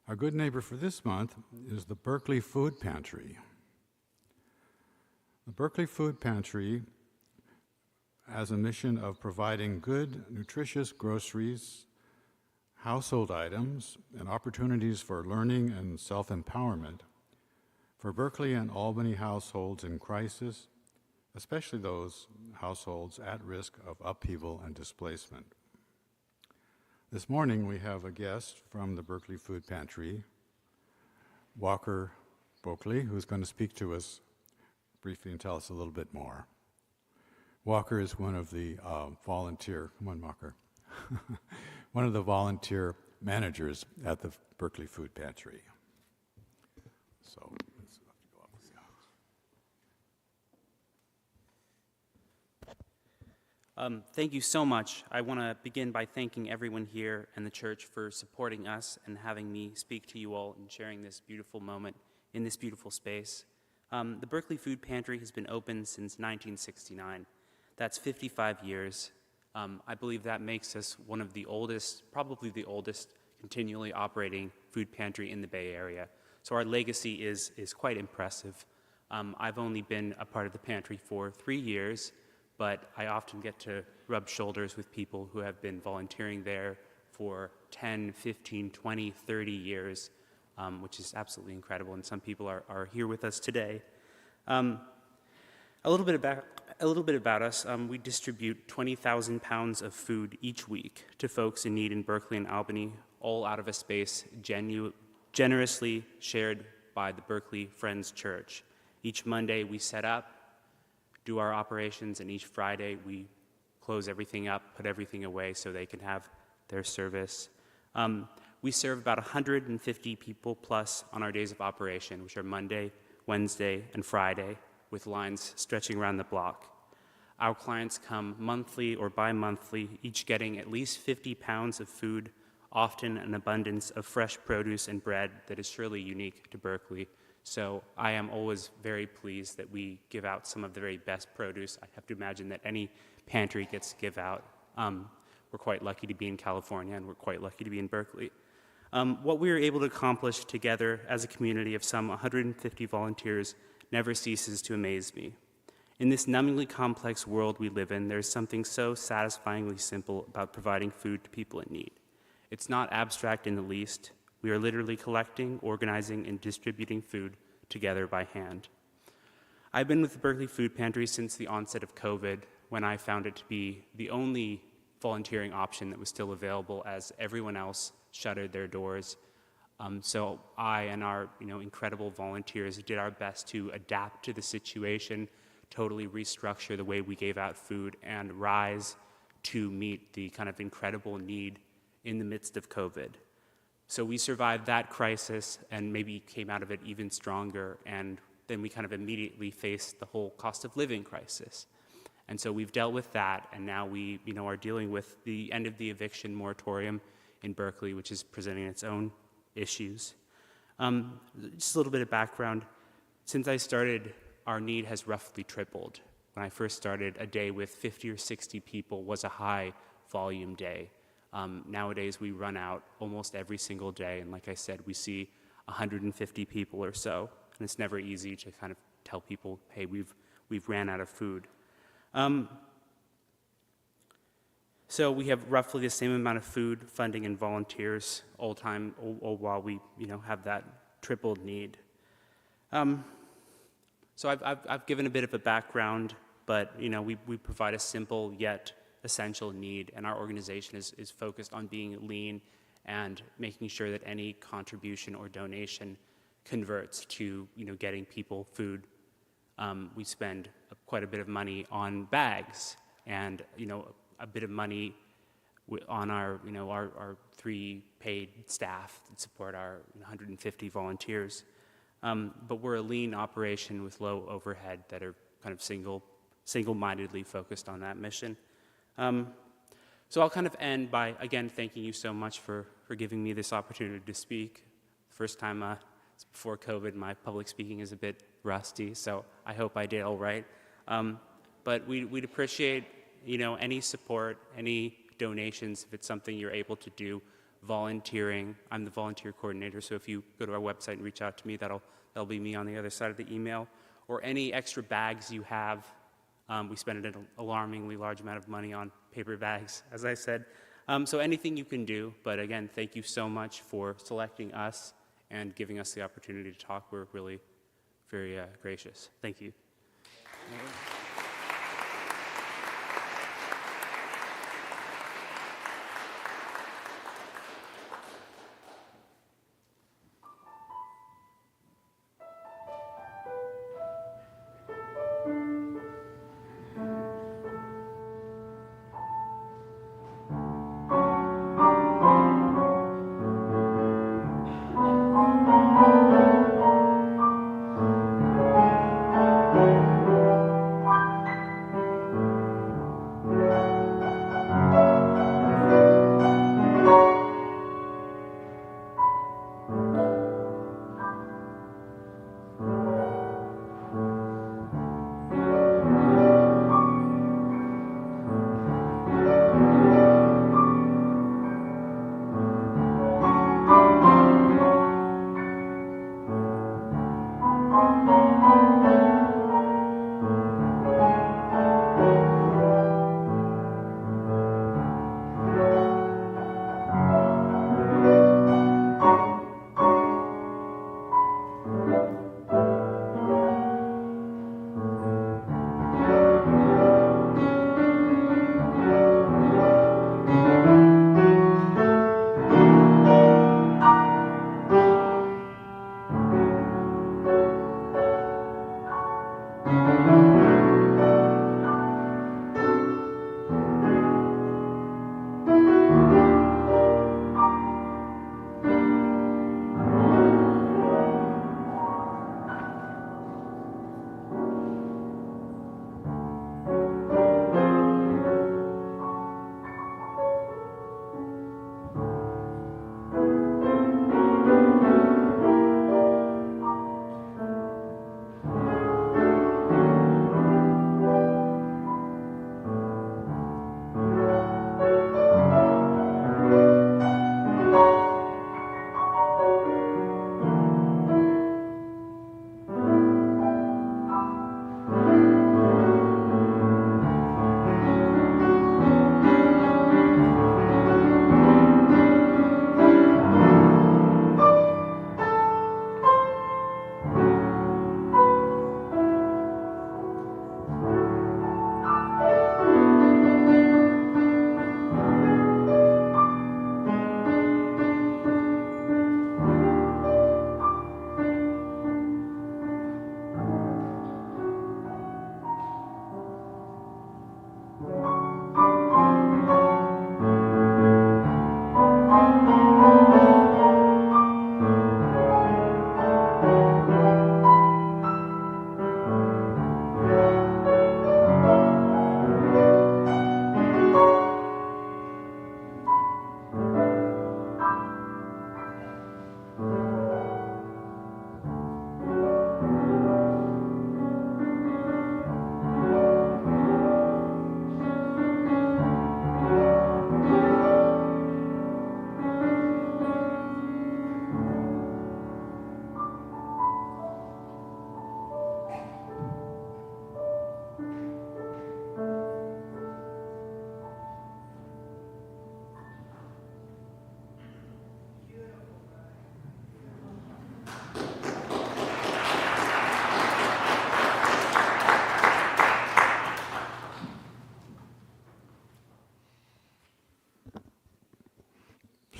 Our good neighbor for this month is the Berkeley Food Pantry. The Berkeley Food Pantry has a mission of providing good, nutritious groceries, household items, and opportunities for learning and self-empowerment for Berkeley and Albany households in crisis, especially those households at risk of upheaval and displacement. This morning we have a guest from the Berkeley Food Pantry, Walker Berkeley, who's going to speak to us briefly and tell us a little bit more. Walker is one of the volunteer managers at the Berkeley Food Pantry. So let's go up with the Thank you so much. I want to begin by thanking everyone here and the church for supporting us and having me speak to you all and sharing this beautiful moment in this beautiful space. The Berkeley Food Pantry has been open since 1969. That's 55 years. I believe that makes us one of the oldest, probably the oldest, continually operating food pantry in the Bay Area. So our legacy is quite impressive. I've only been a part of the pantry for 3 years, but I often get to rub shoulders with people who have been volunteering there for 10, 15, 20, 30 years, which is absolutely incredible, and some people are here with us today. A little bit about us. We distribute 20,000 pounds of food each week to folks in need in Berkeley and Albany, all out of a space generously shared by the Berkeley Friends Church. Each Monday we set up, do our operations, and each Friday we close everything up, put everything away so they can have their service. We serve about 150 people plus on our days of operation, which are Monday, Wednesday, and Friday, with lines stretching around the block. Our clients come monthly or bi-monthly, each getting at least 50 pounds of food, often an abundance of fresh produce and bread that is surely unique to Berkeley. So I am always very pleased that we give out some of the very best produce. I have to imagine that any pantry gets to give out. We're quite lucky to be in California, and we're quite lucky to be in Berkeley. What we were able to accomplish together as a community of some 150 volunteers never ceases to amaze me. In this numbingly complex world we live in, there's something so satisfyingly simple about providing food to people in need. It's not abstract in the least. We are literally collecting, organizing, and distributing food together by hand. I've been with the Berkeley Food Pantry since the onset of COVID, when I found it to be the only volunteering option that was still available, as everyone else shuttered their doors. So I and our incredible volunteers did our best to adapt to the situation, totally restructure the way we gave out food, and rise to meet the kind of incredible need in the midst of COVID. So we survived that crisis and maybe came out of it even stronger, and then we kind of immediately faced the whole cost of living crisis. And so we've dealt with that, and now we are dealing with the end of the eviction moratorium in Berkeley, which is presenting its own issues. Just a little bit of background. Since I started, our need has roughly tripled. When I first started, a day with 50 or 60 people was a high volume day. Nowadays, we run out almost every single day, and like I said, we see 150 people or so, and it's never easy to kind of tell people, hey, we've ran out of food. So we have roughly the same amount of food, funding, and volunteers all while we have that tripled need. So I've given a bit of a background, but we provide a simple yet essential need, and our organization is focused on being lean and making sure that any contribution or donation converts to getting people food. We spend quite a bit of money on bags, and a bit of money on our 3 paid staff that support our 150 volunteers. But we're a lean operation with low overhead that are kind of single-mindedly focused on that mission. So I'll kind of end by, again, thanking you so much for giving me this opportunity to speak. First time before COVID, my public speaking is a bit rusty, so I hope I did all right. But we'd appreciate, any support, any donations, if it's something you're able to do. Volunteering, I'm the volunteer coordinator, so if you go to our website and reach out to me, that'll be me on the other side of the email. Or any extra bags you have. We spend an alarmingly large amount of money on paper bags, as I said. So anything you can do, but again, thank you so much for selecting us and giving us the opportunity to talk. We're really very gracious. Thank you.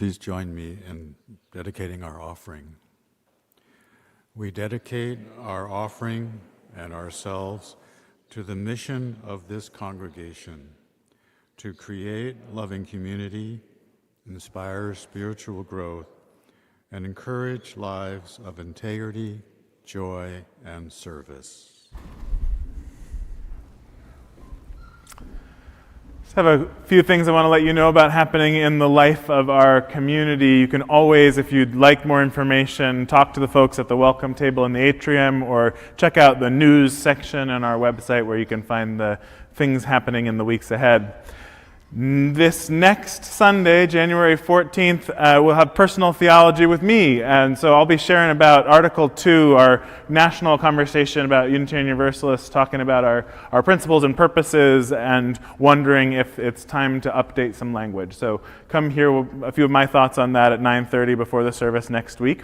please join me in dedicating our offering. We dedicate our offering and ourselves to the mission of this congregation, to create loving community, inspire spiritual growth, and encourage lives of integrity, joy, and service. I have a few things I want to let you know about happening in the life of our community. You can always, if you'd like more information, talk to the folks at the welcome table in the atrium or check out the news section on our website where you can find the things happening in the weeks ahead. This next Sunday, January 14th, we'll have personal theology with me, and so I'll be sharing about Article 2, our national conversation about Unitarian Universalists, talking about our principles and purposes and wondering if it's time to update some language. So come hear a few of my thoughts on that at 9:30 before the service next week.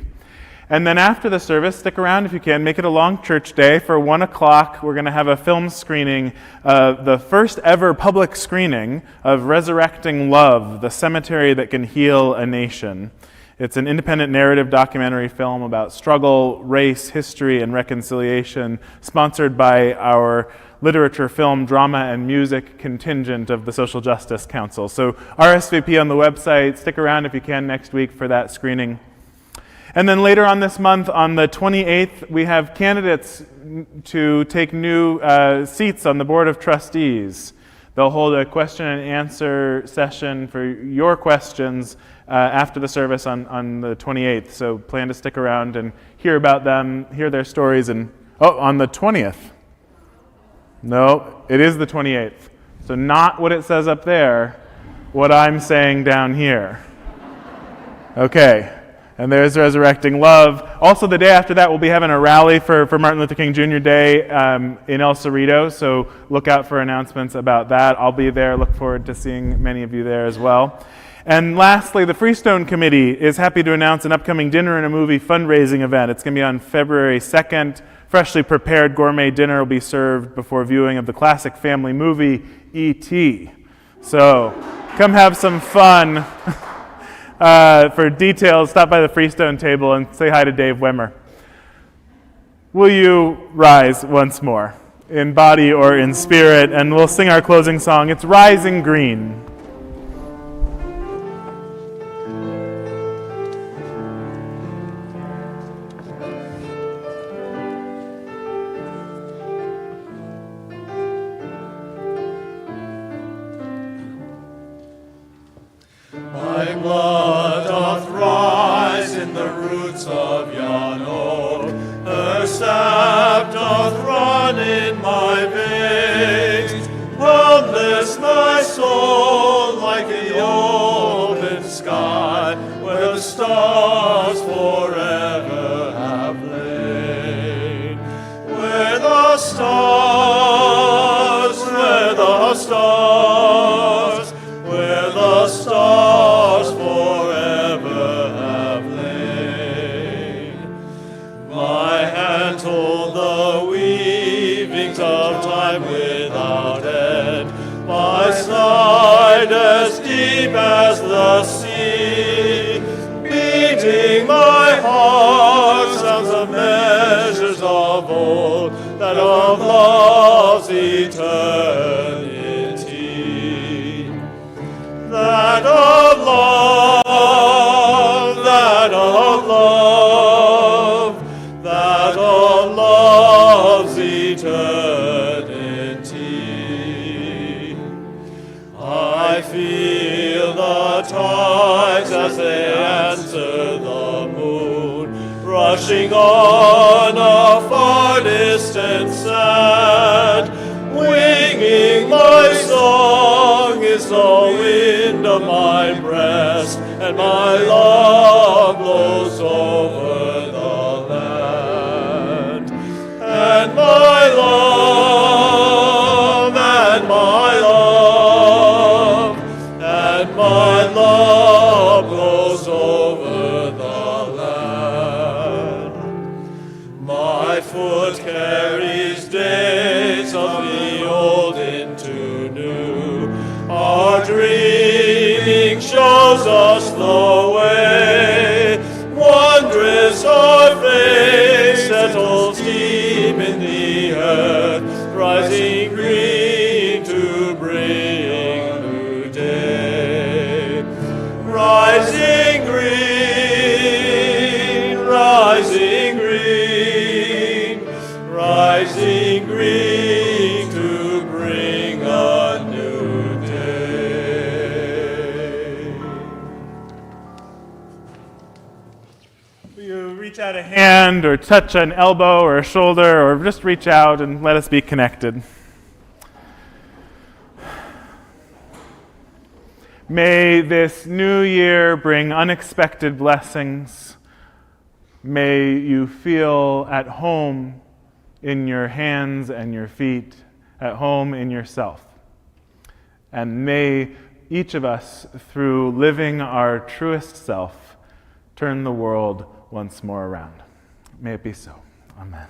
And then after the service, stick around if you can. Make it a long church day. For 1 o'clock, we're going to have a film screening, the first ever public screening of Resurrecting Love, the cemetery that can heal a nation. It's an independent narrative documentary film about struggle, race, history, and reconciliation, sponsored by our literature, film, drama, and music contingent of the Social Justice Council. So RSVP on the website. Stick around if you can next week for that screening. And then later on this month, on the 28th, we have candidates to take new seats on the Board of Trustees. They'll hold a question and answer session for your questions after the service on the 28th. So plan to stick around and hear about them, hear their stories. And on the 20th. No, it is the 28th. So not what it says up there, what I'm saying down here. Okay. And there's Resurrecting Love. Also, the day after that, we'll be having a rally for Martin Luther King Jr. Day in El Cerrito, so look out for announcements about that. I'll be there. Look forward to seeing many of you there as well. And lastly, the Freestone Committee is happy to announce an upcoming dinner and a movie fundraising event. It's going to be on February 2nd. Freshly prepared gourmet dinner will be served before viewing of the classic family movie, E.T. So come have some fun. For details, stop by the Freestone table and say hi to Dave Wemmer. Will you rise once more, in body or in spirit, and we'll sing our closing song. It's Rising Green. My blood doth rise in the roots of yon oak, her sap doth run in my veins, boundless my soul like the open sky, where the stars forever have lain, where the stars, where the stars, where the stars forever have lain. My hand told the weavings of time without end, my side as deep as the sea, beating my heart sounds the measures of old, that of love's eternity. That of love, that of love, that of love's eternity. I feel the tides as they answer the moon, rushing on a far distant sand, winging my song is the wind of my breast, and my love blows over the land. And my love, and my love, and my love blows over the land. My foot carries days of the old into new, our dreaming shows us the way. Wondrous our faith settles deep in the earth, rising green to bring a new day. Rising green, rising green, rising green to bring a new day. Will you reach out a hand or touch an elbow or a shoulder, or just reach out and let us be connected? May this new year bring unexpected blessings. May you feel at home in your hands and your feet, at home in yourself. And may each of us, through living our truest self, turn the world once more around. May it be so. Amen.